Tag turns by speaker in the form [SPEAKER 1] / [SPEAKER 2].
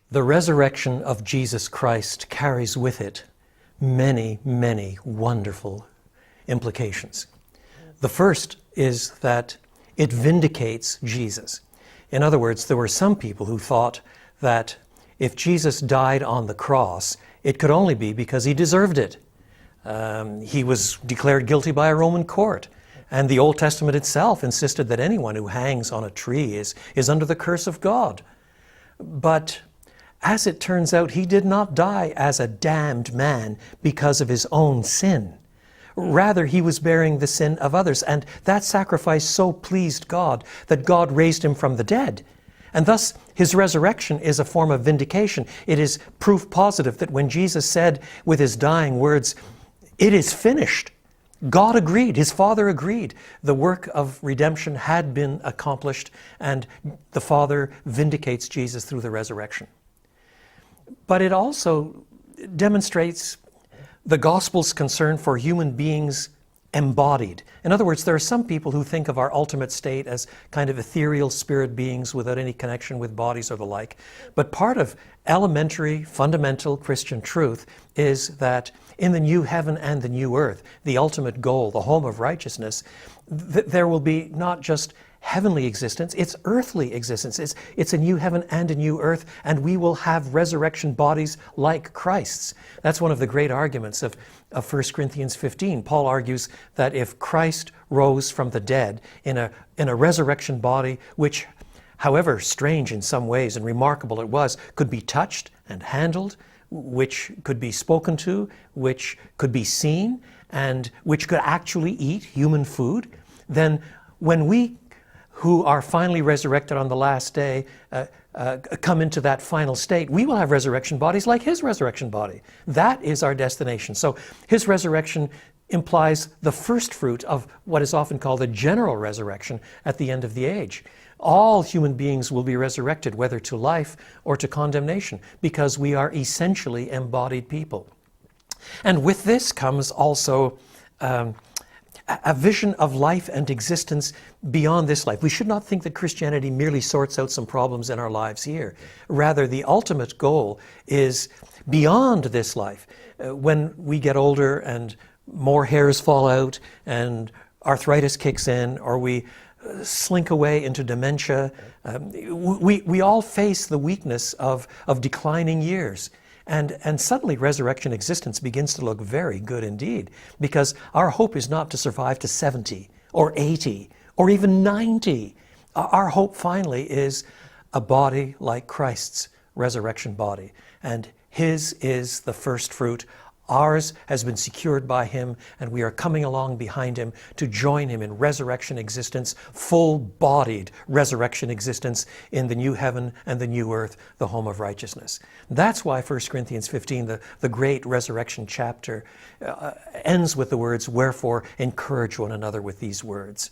[SPEAKER 1] The resurrection of Jesus Christ carries with it many, many wonderful implications. The first is that it vindicates Jesus. In other words, there were some people who thought that if Jesus died on the cross, it could only be because he deserved it. He was declared guilty by a Roman court. And the Old Testament itself insisted that anyone who hangs on a tree is under the curse of God. But as it turns out, he did not die as a damned man because of his own sin. Rather, he was bearing the sin of others. And that sacrifice so pleased God that God raised him from the dead. And thus, his resurrection is a form of vindication. It is proof positive that when Jesus said with his dying words, "It is finished," God agreed, his Father agreed. The work of redemption had been accomplished, and the Father vindicates Jesus through the resurrection. But it also demonstrates the gospel's concern for human beings embodied. In other words, there are some people who think of our ultimate state as kind of ethereal spirit beings without any connection with bodies or the like. But part of elementary, fundamental Christian truth is that in the new heaven and the new earth, the ultimate goal, the home of righteousness, there will be not just heavenly existence, it's earthly existence. It's a new heaven and a new earth, and we will have resurrection bodies like Christ's. That's one of the great arguments of 1 Corinthians 15. Paul argues that if Christ rose from the dead in a resurrection body, which, however strange in some ways and remarkable it was, could be touched and handled, which could be spoken to, which could be seen, and which could actually eat human food, then when we who are finally resurrected on the last day come into that final state, we will have resurrection bodies like his resurrection body. That is our destination. So his resurrection implies the first fruit of what is often called the general resurrection at the end of the age. All human beings will be resurrected, whether to life or to condemnation, because we are essentially embodied people. And with this comes also a vision of life and existence beyond this life. We should not think that Christianity merely sorts out some problems in our lives here. Rather, the ultimate goal is beyond this life. When we get older and more hairs fall out and arthritis kicks in, or we slink away into dementia, we all face the weakness of declining years. And suddenly resurrection existence begins to look very good indeed, because our hope is not to survive to 70 or 80 or even 90. Our hope finally is a body like Christ's resurrection body. And his is the first fruit. Ours has been secured by him, and we are coming along behind him to join him in resurrection existence, full-bodied resurrection existence in the new heaven and the new earth, the home of righteousness. That's why 1 Corinthians 15, the great resurrection chapter, ends with the words, "Wherefore encourage one another with these words."